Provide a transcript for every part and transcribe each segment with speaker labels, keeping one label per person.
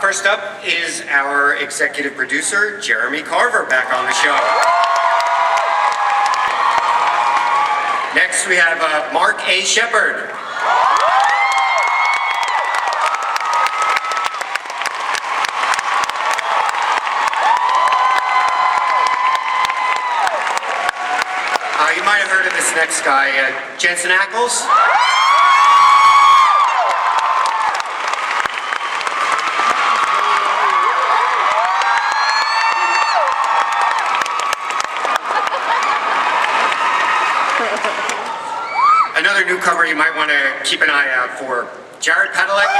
Speaker 1: First up is our executive producer, Jeremy Carver, back on the show. Next, we have Mark A. Shepard. You might have heard of this next guy, Jensen Ackles. Another newcomer you might want to keep an eye out for, Padalecki.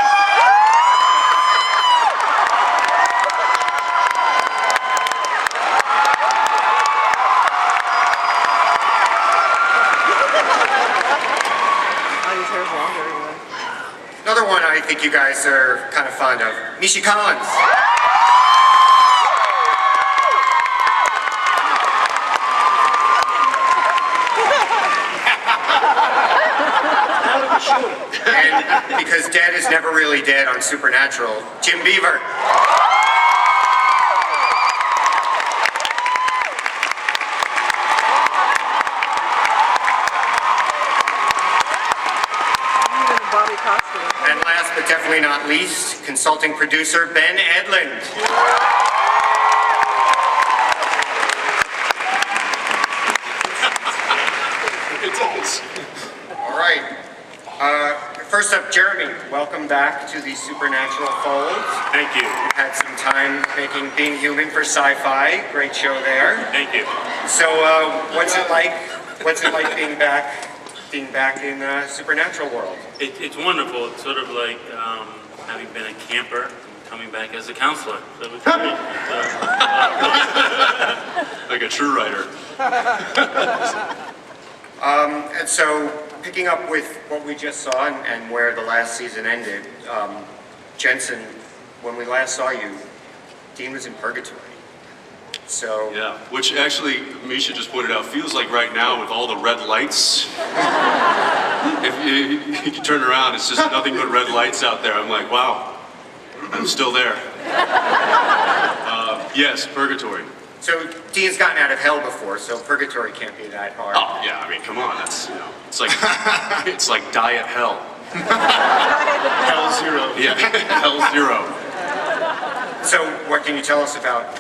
Speaker 1: Another one I think you guys are kind of fond of, Mischa Collins. And because dead is never really dead on Supernatural, Jim Beaver. And last but definitely not least, consulting producer Ben Edlund. All right. First up, Jeremy, welcome back to the Supernatural fold.
Speaker 2: Thank you.
Speaker 1: You've had some time making Being Human for Sci-Fi. Great show there.
Speaker 2: Thank you.
Speaker 1: So, what's it like? What's it like being back in Supernatural world?
Speaker 2: It's wonderful. It's sort of like having been a camper and coming back as a counselor. So it's great.
Speaker 3: Like a true writer.
Speaker 1: And so, picking up with what we just saw and where the last season ended, Jensen, when we last saw you, Dean was in purgatory. So
Speaker 3: Yeah, which actually, Mischa just pointed out, feels like right now with all the red lights. If you turn around, it's just nothing but red lights out there. I'm like, wow, I'm still there. Yes, purgatory.
Speaker 1: So Dean's gotten out of hell before, so purgatory can't be that hard.
Speaker 3: Oh yeah, I mean, come on, that's it's like diet hell.
Speaker 2: Hell zero.
Speaker 3: Yeah, hell zero.
Speaker 1: So what can you tell us about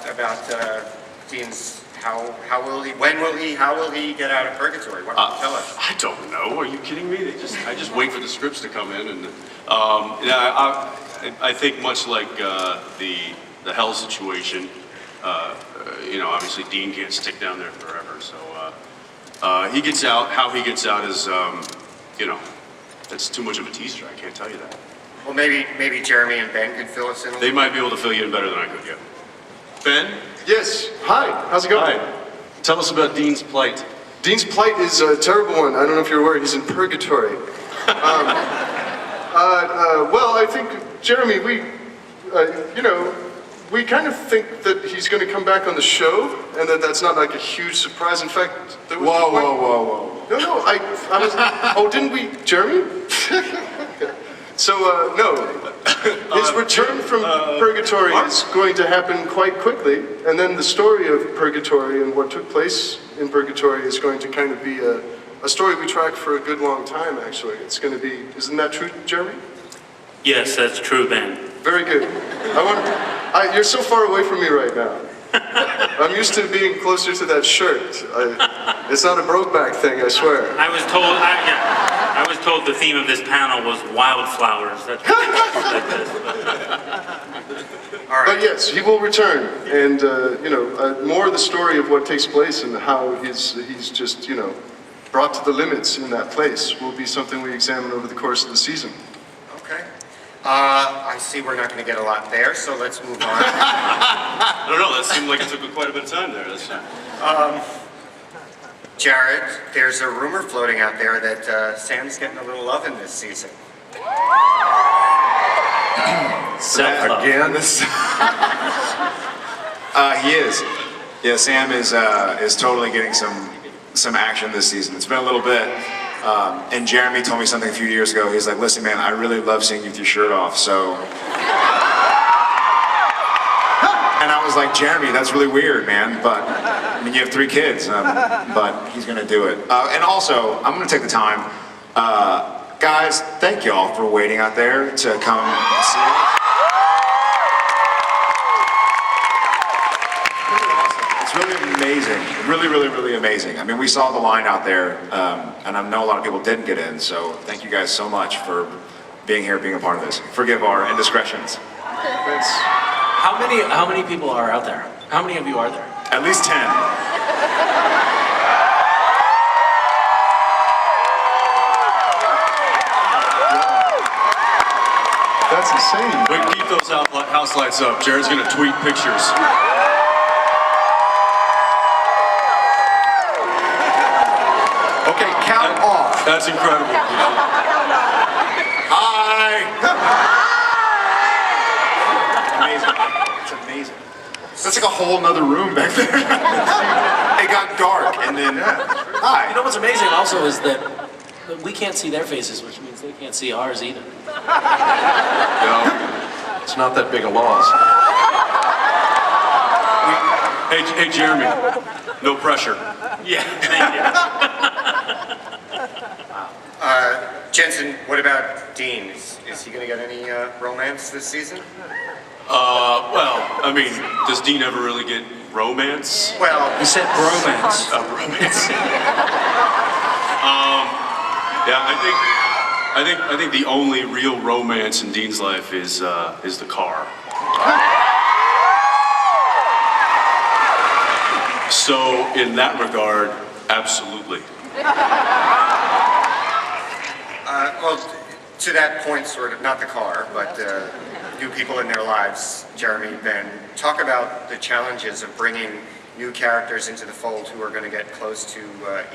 Speaker 1: Dean's? How will he get out of purgatory? What can you tell us?
Speaker 3: I don't know. Are you kidding me? I just wait for the scripts to come in, and I think much like the hell situation. Obviously Dean can't stick down there forever, so he gets out. How he gets out is, that's too much of a teaser. I can't tell you that.
Speaker 1: Well, maybe Jeremy and Ben could fill us in.
Speaker 3: They might be able to fill you in better than I could. Yeah. Ben?
Speaker 4: Yes. Hi. How's it going?
Speaker 3: Hi. Tell us about Dean's plight.
Speaker 4: Dean's plight is a terrible one. I don't know if you're aware. He's in purgatory. Well, I think Jeremy, we kind of think that he's going to come back on the show, and that's not like a huge surprise. In fact, there was
Speaker 3: Whoa.
Speaker 4: No, I was. Oh, didn't we, Jeremy? So, no. His return from purgatory is going to happen quite quickly, and then the story of purgatory and what took place in purgatory is going to kind of be a story we track for a good long time, actually. It's going to be, isn't that true, Jeremy?
Speaker 2: Yes, that's true, Ben.
Speaker 4: Very good. You're so far away from me right now. I'm used to being closer to that shirt. It's not a Brokeback thing, I swear.
Speaker 2: I was told the theme of this panel was wildflowers. That's
Speaker 1: All right.
Speaker 4: But yes, he will return, and more of the story of what takes place and how he's just brought to the limits in that place will be something we examine over the course of the season.
Speaker 1: Okay. I see we're not going to get a lot there, so let's move on.
Speaker 3: I don't know. That seemed like it took quite a bit of time there.
Speaker 1: Jared, there's a rumor floating out there that Sam's getting a little love in this season.
Speaker 2: self-love.
Speaker 5: Again, he is. Yeah, Sam is totally getting some action this season. It's been a little bit. And Jeremy told me something a few years ago. He's like, listen, man, I really love seeing you with your shirt off, so. was like, Jeremy, that's really weird, man. But I mean, you have 3 kids, but he's gonna do it. And also, I'm gonna take the time, guys. Thank y'all for waiting out there to come see us. It's really amazing, really amazing. I mean, we saw the line out there, and I know a lot of people didn't get in. So thank you guys so much for being here, being a part of this. Forgive our indiscretions.
Speaker 6: How many people are out there? How many of you are there?
Speaker 5: At least 10.
Speaker 4: That's insane.
Speaker 3: Wait, keep those house lights up. Jared's gonna tweet pictures.
Speaker 4: Okay, count off.
Speaker 3: That's incredible.
Speaker 5: Hi! Amazing. It's amazing. That's like a whole nother room back there. It got dark, and then,
Speaker 6: You
Speaker 5: hi.
Speaker 6: know what's amazing also is that we can't see their faces, which means they can't see ours either.
Speaker 4: It's not that big a loss.
Speaker 3: Hey, Jeremy, no pressure.
Speaker 2: Yeah, thank you.
Speaker 1: Jensen, what about Dean? Is he going to get any romance this season?
Speaker 3: Well, I mean, does Dean ever really get romance?
Speaker 1: Well,
Speaker 6: You said bromance.
Speaker 3: Romance. Yeah, I think the only real romance in Dean's life is the car. So in that regard, absolutely.
Speaker 1: well, to that point, sort of, not the car, but new people in their lives, Jeremy, Ben, talk about the challenges of bringing new characters into the fold who are going to get close to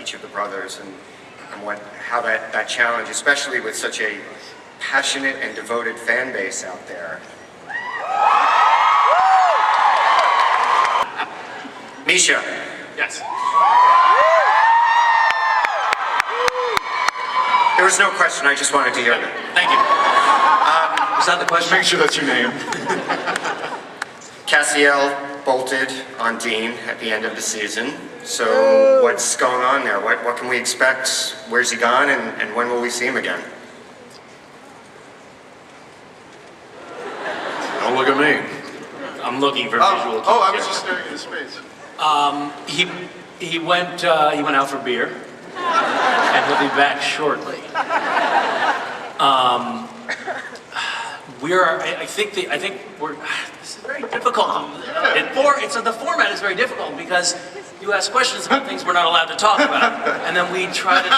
Speaker 1: each of the brothers and how that challenge, especially with such a passionate and devoted fan base out there. Mischa.
Speaker 2: Yes.
Speaker 1: There was no question, I just wanted to hear it.
Speaker 6: Thank you. Is that the question?
Speaker 5: Make sure that's your name.
Speaker 1: Castiel bolted on Dean at the end of the season. So what's going on there? What can we expect? Where's he gone, and when will we see him again?
Speaker 4: Don't look at me.
Speaker 2: I'm looking for visual cues.
Speaker 4: I was just staring into space.
Speaker 6: He went out for beer, and he'll be back shortly. I think we're. This is very difficult. The format is very difficult because you ask questions about things we're not allowed to talk about, and then we try to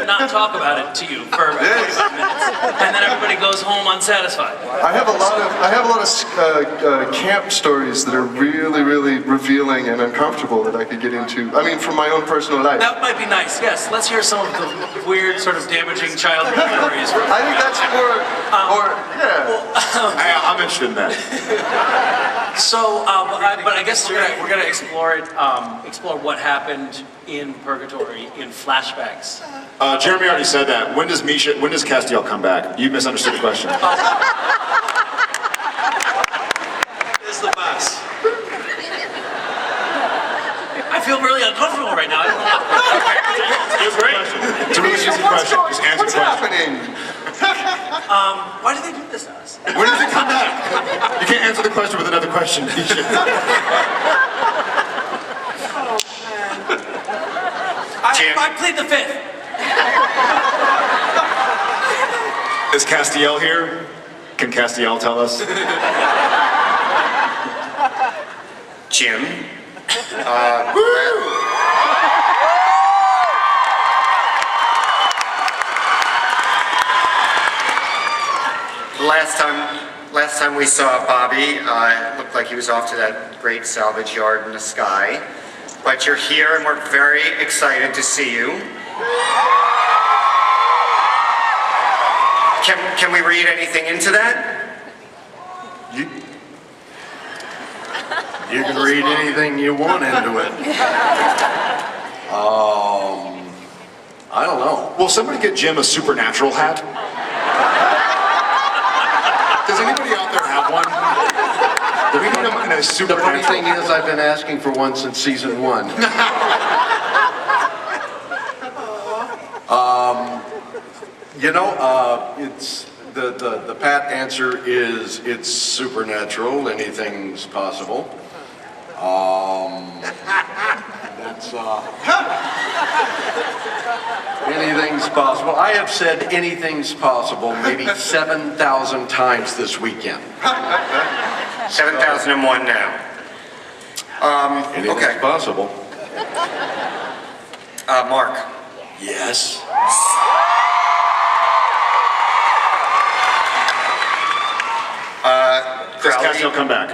Speaker 6: not talk about it to you for 45 minutes, and then everybody goes home unsatisfied.
Speaker 4: I have a lot of camp stories that are really revealing and uncomfortable that I could get into. I mean, from my own personal life.
Speaker 6: That might be nice. Yes, let's hear some of the weird, sort of damaging childhood memories.
Speaker 4: I think that's yeah.
Speaker 5: I'm interested in that.
Speaker 6: So, but I guess we're gonna explore it. Explore what happened in Purgatory in flashbacks.
Speaker 5: Jeremy already said that. When does Castiel come back? You misunderstood the question.
Speaker 6: It's the best. I feel really uncomfortable right now. I don't know.
Speaker 5: It's great. It's a really easy question. Just answer the question.
Speaker 4: happening?
Speaker 6: Why do they do this to us?
Speaker 5: When does it come back? You can't answer the question with another question.
Speaker 6: I plead the fifth.
Speaker 5: Is Castiel here? Can Castiel tell us?
Speaker 1: Jim. Last time we saw Bobby, it looked like he was off to that great salvage yard in the sky. But you're here and we're very excited to see you. Can we read anything into that?
Speaker 4: You can read anything you want into it. I don't know.
Speaker 5: Will somebody get Jim a supernatural hat? Does anybody out there have one? Do we need him in a super
Speaker 7: The funny
Speaker 5: natural.
Speaker 7: thing is, I've been asking for one since season 1. It's the pat answer is it's supernatural. Anything's possible. That's anything's possible. I have said anything's possible maybe 7,000 times this weekend.
Speaker 1: 7,001 now.
Speaker 7: Anything's
Speaker 1: Okay.
Speaker 7: possible.
Speaker 1: Mark.
Speaker 7: Yes.
Speaker 5: Does
Speaker 1: Crowley.
Speaker 5: Castiel come back?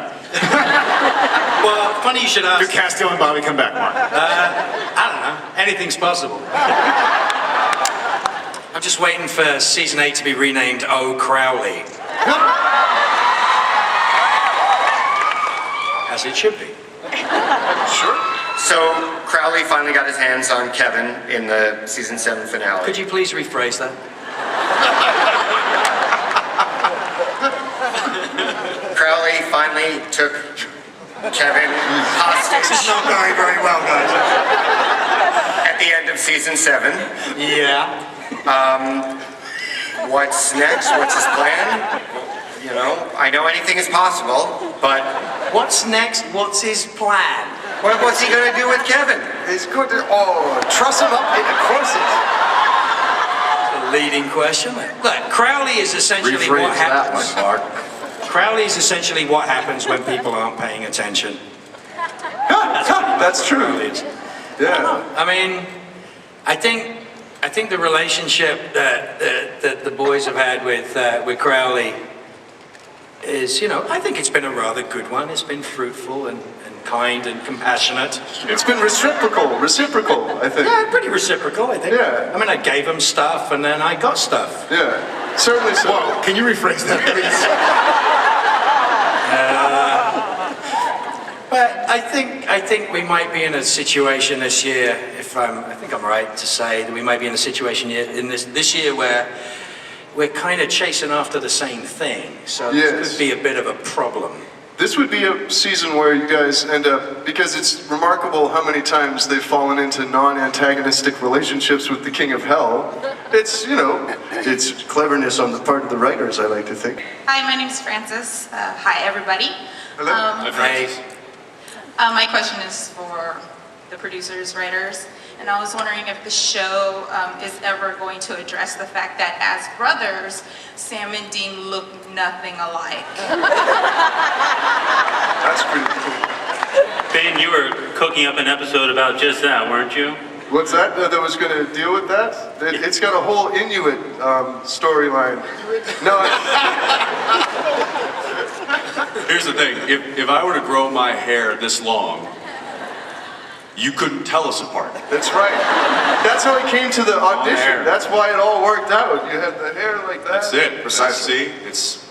Speaker 6: Well, funny you should
Speaker 5: Do
Speaker 6: ask.
Speaker 5: Castiel and Bobby come back, Mark?
Speaker 6: I don't know. Anything's possible. I'm just waiting for season 8 to be renamed Oh Crowley. As it should be.
Speaker 1: So Crowley finally got his hands on Kevin in the season 7 finale.
Speaker 6: Could you please rephrase that?
Speaker 1: Crowley finally took Kevin hostage
Speaker 5: Not very, very well, guys.
Speaker 1: at the end of season 7.
Speaker 6: Yeah.
Speaker 1: What's next? What's his plan? You know, I know anything is possible, but
Speaker 6: What's next? What's his plan?
Speaker 1: what's he gonna do with Kevin?
Speaker 5: He's going to, truss him up in a corset.
Speaker 6: A leading question. Look, Crowley is essentially what
Speaker 7: Rephrase that
Speaker 6: happens.
Speaker 7: one, Mark.
Speaker 6: Crowley is essentially what happens when people aren't paying attention.
Speaker 4: That's true.
Speaker 6: Crowley is.
Speaker 4: Yeah.
Speaker 6: I mean, I think the relationship that the boys have had with Crowley is, I think it's been a rather good one. It's been fruitful and kind and compassionate.
Speaker 4: It's been reciprocal, I think.
Speaker 6: Yeah, pretty reciprocal, I think.
Speaker 4: Yeah.
Speaker 6: I mean, I gave him stuff and then I got stuff.
Speaker 4: Yeah, certainly so.
Speaker 5: Whoa, can you rephrase that, please?
Speaker 6: But I think we might be in a situation this year, I think I'm right to say that we might be in a situation in this year where we're kind of chasing after the same thing. So
Speaker 4: Yes.
Speaker 6: this could be a bit of a problem.
Speaker 4: This would be a season where you guys end up, because it's remarkable how many times they've fallen into non-antagonistic relationships with the King of Hell. It's, it's cleverness on the part of the writers, I like to think.
Speaker 8: Hi, my name's Francis. Hi, everybody.
Speaker 4: Hello.
Speaker 6: Hey,
Speaker 8: My question is for the producers, writers, and I was wondering if the show is ever going to address the fact that as brothers, Sam and Dean look nothing alike.
Speaker 4: That's pretty cool.
Speaker 2: Ben, you were cooking up an episode about just that, weren't you?
Speaker 4: What's that? That was going to deal with that? It's got a whole Inuit storyline. No,
Speaker 3: Here's the thing, if I were to grow my hair this long, you couldn't tell us apart.
Speaker 4: that's right. That's how it came to the
Speaker 3: hair.
Speaker 4: audition. That's why it all worked out. You had the hair like that.
Speaker 3: That's it.
Speaker 5: Precisely.
Speaker 3: See,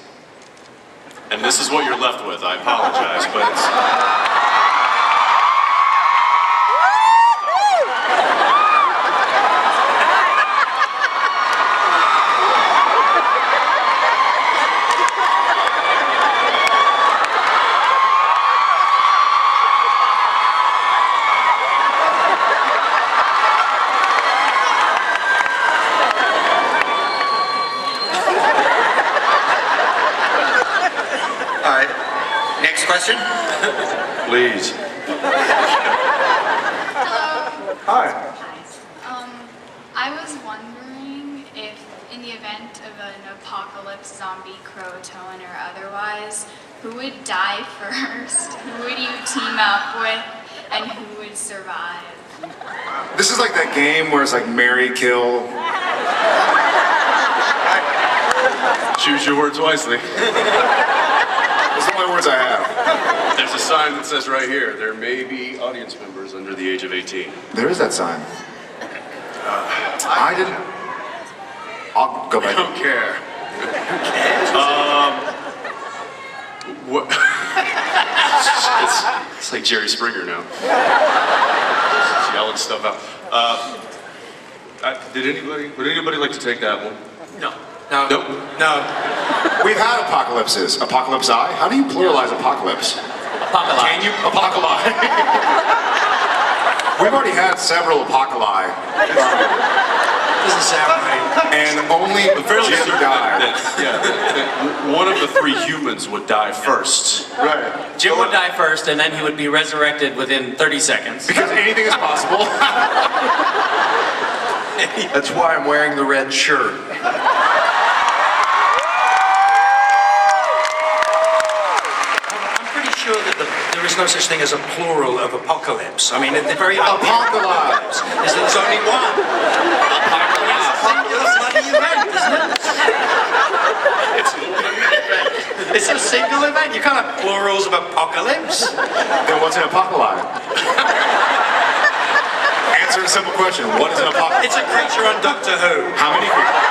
Speaker 3: and this is what you're left with. I apologize, but it's.
Speaker 1: All right. Next question.
Speaker 4: Please. Hi.
Speaker 9: I was wondering if, in the event of an apocalypse, zombie, croatoan, or otherwise, who would die first? Who would you team up with, and who would survive?
Speaker 5: This is like that game where it's like marry, kill.
Speaker 3: Choose your words wisely.
Speaker 5: Those are the only words I have.
Speaker 3: There's a sign that says right here, there may be audience members under the age of 18.
Speaker 5: There is that sign. I didn't. I'll go
Speaker 3: I
Speaker 5: back.
Speaker 3: don't care. What? it's like Jerry Springer now. Just yelling stuff out. Would anybody like to take that one?
Speaker 6: no.
Speaker 3: Nope.
Speaker 6: No.
Speaker 5: We've had apocalypses. Apocalypse I? How do you pluralize apocalypse?
Speaker 6: Apocalypse.
Speaker 5: Can you apocalypse? We've already had several apocalypse.
Speaker 7: Doesn't sound right.
Speaker 5: And only
Speaker 3: Fairly
Speaker 5: Jim
Speaker 3: certain
Speaker 5: died.
Speaker 3: that one of the three humans would die first.
Speaker 4: Right.
Speaker 6: Jim would die first, and then he would be resurrected within 30 seconds.
Speaker 5: Because anything is possible.
Speaker 7: That's why I'm wearing the red shirt.
Speaker 10: I'm pretty sure that there is no such thing as a plural of apocalypse. I mean, the very
Speaker 5: Apocalypse.
Speaker 10: is that there's only one. Apocalypse, bloody event, isn't it? It's a single event. You can't have plurals of apocalypse.
Speaker 5: Then what's an apocalypse? Answer a simple question. What is an apocalypse?
Speaker 10: It's a creature on Doctor Who.
Speaker 5: How many creatures?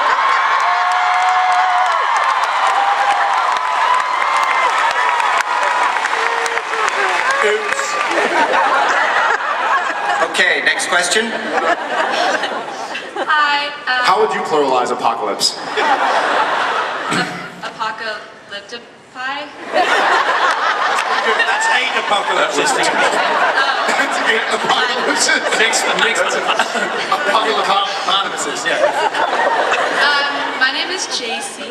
Speaker 10: Oops.
Speaker 1: Okay, next question.
Speaker 8: Hi,
Speaker 5: How would you pluralize apocalypse?
Speaker 8: apocalyptic pie?
Speaker 10: That's eight apocalypses.
Speaker 6: Apocalypses, yeah.
Speaker 8: My name is JC.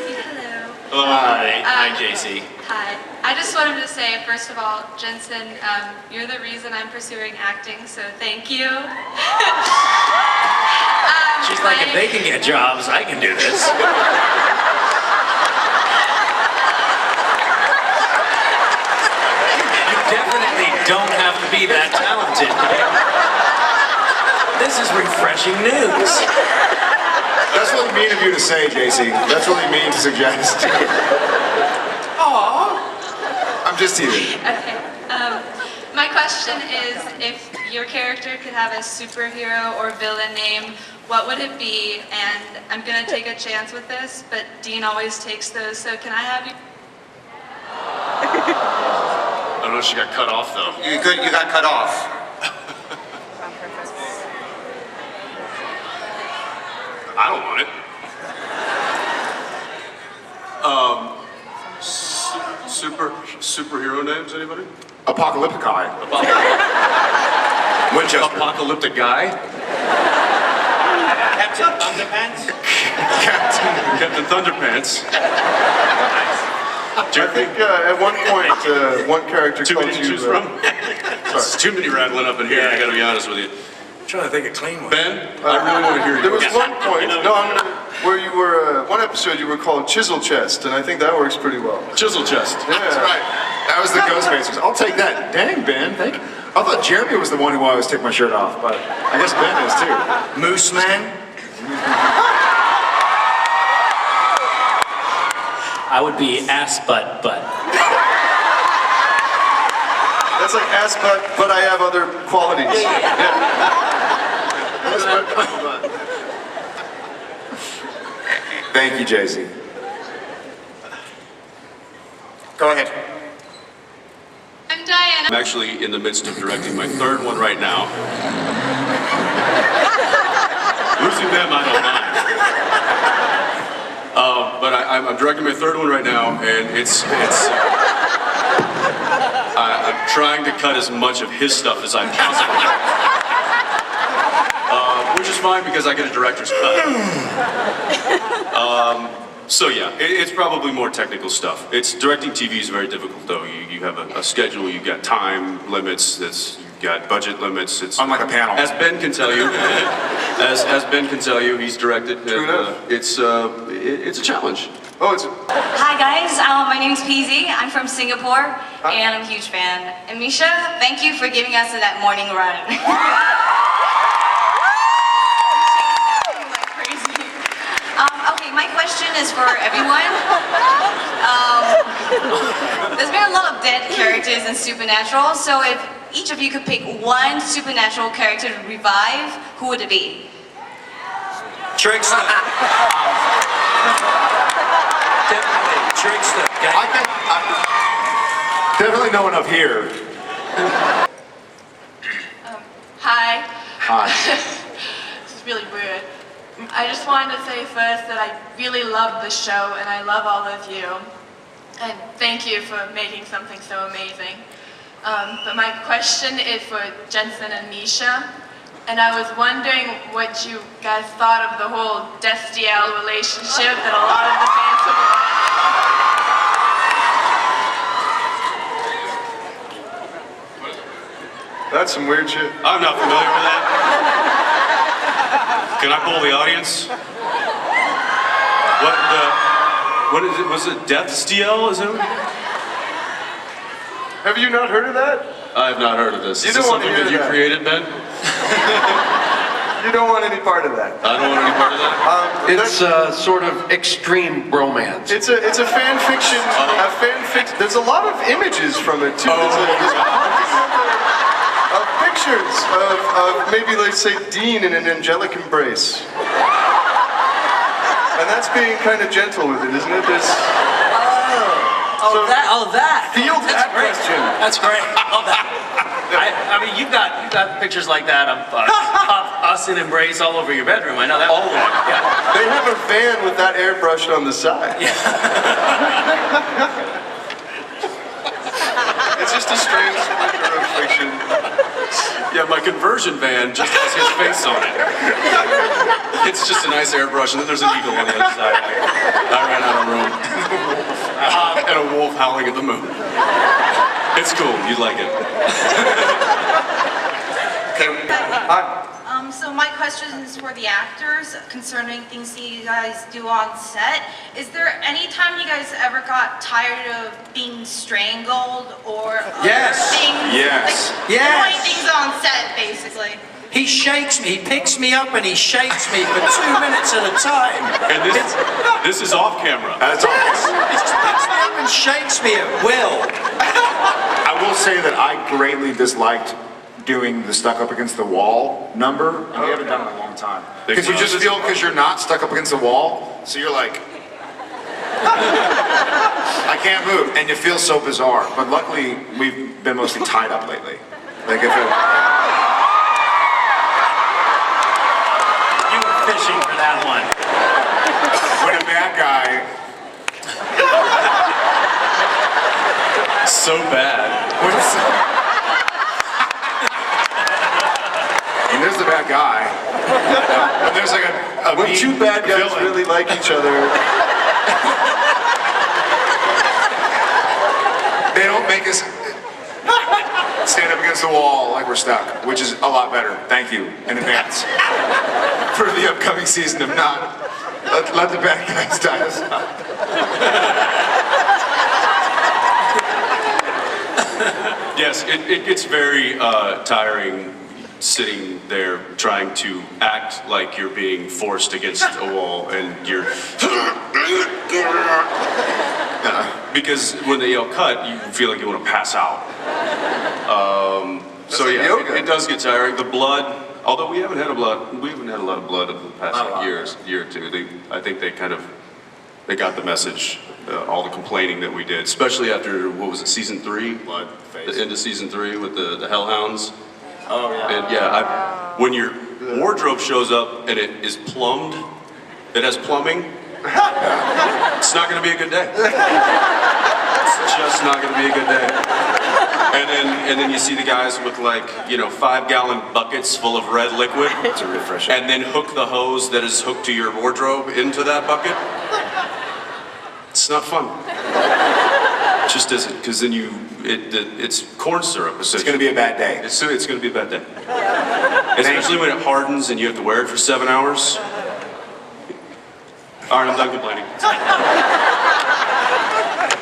Speaker 8: Hello.
Speaker 6: Hi, JC.
Speaker 8: Hi. I just wanted to say, first of all, Jensen, you're the reason I'm pursuing acting, so thank you.
Speaker 6: She's like, if they can get jobs, I can do this. You definitely don't have to be that talented. This is refreshing news.
Speaker 5: That's really mean of you to say, JC. That's really mean to suggest. I'm just teasing.
Speaker 8: Okay. My question is, if your character could have a superhero or villain name, what would it be? And I'm gonna take a chance with this, but Dean always takes those, so can I have you?
Speaker 3: I don't know if she got cut off though.
Speaker 1: You got cut off.
Speaker 3: I don't want it. Superhero names, anybody?
Speaker 5: Apocalyptic eye. Winchester.
Speaker 3: Apocalyptic guy?
Speaker 10: Captain Underpants.
Speaker 3: Captain Thunderpants.
Speaker 4: I think at one point, one character
Speaker 3: Too
Speaker 4: called
Speaker 3: many to
Speaker 4: you...
Speaker 3: choose from? It's too many rattling up in here, I gotta be honest with you.
Speaker 10: I'm trying to think of clean one.
Speaker 3: Ben, I really want to hear
Speaker 4: There
Speaker 3: you.
Speaker 4: was one point, where you were, one episode you were called Chisel Chest, and I think that works pretty well.
Speaker 3: Chisel chest.
Speaker 4: Yeah.
Speaker 5: That's right. That was the Ghostfacers. I'll take that. Dang, Ben. Thank you. I thought Jeremy was the one who always took my shirt off, but I guess Ben is too.
Speaker 10: Moose Man.
Speaker 6: I would be ass butt butt.
Speaker 4: That's like ass but I have other qualities.
Speaker 5: Thank you, JC.
Speaker 1: Go ahead.
Speaker 8: I'm Diana.
Speaker 3: I'm actually in the midst of directing my third one right now. Losing them, I don't mind. But I'm directing my third one right now, and I'm trying to cut as much of his stuff as I possibly can. Which is fine because I get a director's cut. So yeah, it's probably more technical stuff. Directing TV is very difficult though. You have a schedule, you've got time limits, you've got budget limits. It's
Speaker 5: Unlike a panel.
Speaker 3: As Ben can tell you, as Ben can tell you, he's directed.
Speaker 4: True enough.
Speaker 3: It's a challenge.
Speaker 4: Oh, it's...
Speaker 11: Hi guys, my name's Peasy. I'm from Singapore, and I'm a huge fan. And Mischa, thank you for giving us that morning run. Okay, my question is for everyone. There's been a lot of dead characters in Supernatural, so if each of you could pick one Supernatural character to revive, who would it be?
Speaker 10: Trickster. Definitely. Trickster.
Speaker 5: Definitely no one up here.
Speaker 8: Hi.
Speaker 5: Hi.
Speaker 8: This is really weird. I just wanted to say first that I really love the show and I love all of you. And thank you for making something so amazing. But my question is for Jensen and Mischa. And I was wondering what you guys thought of the whole Destiel relationship that a lot of the fans have.
Speaker 4: That's some weird shit.
Speaker 3: I'm not familiar with that. Can I poll the audience? What is it? Was it Deathstiel? Is it?
Speaker 4: Have you not heard of that?
Speaker 3: I have not heard of this.
Speaker 4: You
Speaker 3: Is this
Speaker 4: don't want to
Speaker 3: something that
Speaker 4: hear
Speaker 3: you
Speaker 4: that.
Speaker 3: created, Ben?
Speaker 4: You don't want any part of that.
Speaker 3: I don't want any part of that.
Speaker 7: It's sort of extreme bromance.
Speaker 4: It's a fan fiction. A fan fiction. There's a lot of images from it too. There's of pictures of maybe, let's say, Dean in an angelic embrace. And that's being kind of gentle with it, isn't it?
Speaker 6: That.
Speaker 4: Field
Speaker 6: That's
Speaker 4: that
Speaker 6: great.
Speaker 4: question.
Speaker 6: That's great. Love that. I mean, you've got pictures like that of us in embrace all over your bedroom. I know that.
Speaker 4: All of it.
Speaker 6: Yeah.
Speaker 4: They have a van with that airbrushed on the side. It's just a strange flicker of fiction.
Speaker 3: Yeah, my conversion van just has his face on it. It's just a nice airbrush, and then there's an eagle on the other side. I ran out of room. And a wolf howling at the moon. It's cool. You'd like it.
Speaker 12: So my question is for the actors concerning things that you guys do on set. Is there any time you guys ever got tired of being strangled or
Speaker 10: Yes.
Speaker 12: other things?
Speaker 5: Yes.
Speaker 12: Like,
Speaker 10: Yes.
Speaker 12: annoying things on set, basically.
Speaker 10: He shakes me, he picks me up and he shakes me for 2 minutes at a time.
Speaker 3: And this is off camera.
Speaker 5: That's all.
Speaker 10: He just picks me up and shakes me at will.
Speaker 5: I will say that I greatly disliked doing the stuck up against the wall number, and we haven't done it in a long time. Because you just feel, because you're not stuck up against the wall, so you're like, I can't move, and you feel so bizarre. But luckily, we've been mostly tied up lately. Like if it,
Speaker 6: You were fishing for that one.
Speaker 5: when a bad guy,
Speaker 3: So bad.
Speaker 5: when there's the bad guy, when there's like a
Speaker 4: When
Speaker 5: mean
Speaker 4: two bad guys
Speaker 5: villain,
Speaker 4: really like each other,
Speaker 5: they don't make us stand up against the wall like we're stuck, which is a lot better. Thank you in advance for the upcoming season of not let the bad guys die us out.
Speaker 3: Yes, it gets very tiring sitting there trying to act like you're being forced against a wall and you're... Because when they yell cut, you feel like you want to pass out. So
Speaker 4: like
Speaker 3: yeah,
Speaker 4: yoga.
Speaker 3: it does get tiring. The blood, although we haven't had a lot of blood in the past year or two. I think they got the message, all the complaining that we did, especially after, what was it, season 3?
Speaker 5: Blood, face.
Speaker 3: The end of season 3 with the Hellhounds.
Speaker 5: Oh yeah.
Speaker 3: And yeah, when your wardrobe shows up and it is plumbed, it has plumbing, it's not going to be a good day. It's just not going to be a good day. And then you see the guys with like, 5-gallon buckets full of red liquid.
Speaker 5: It's a refresher.
Speaker 3: And then hook the hose that is hooked to your wardrobe into that bucket. It's not fun. It just isn't, because then it's corn syrup.
Speaker 5: It's going to be a bad day.
Speaker 3: It's going to be a bad day. Especially when it hardens and you have to wear it for 7 hours. All right, I'm done complaining.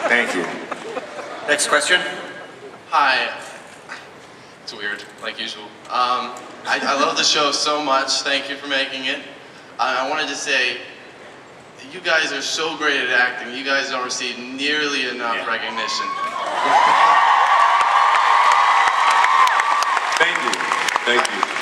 Speaker 5: Thank you.
Speaker 1: Next question.
Speaker 13: Hi. It's weird, like usual. I love the show so much. Thank you for making it. I wanted to say, you guys are so great at acting. You guys don't receive nearly enough recognition.
Speaker 5: Thank you.
Speaker 3: Thank you.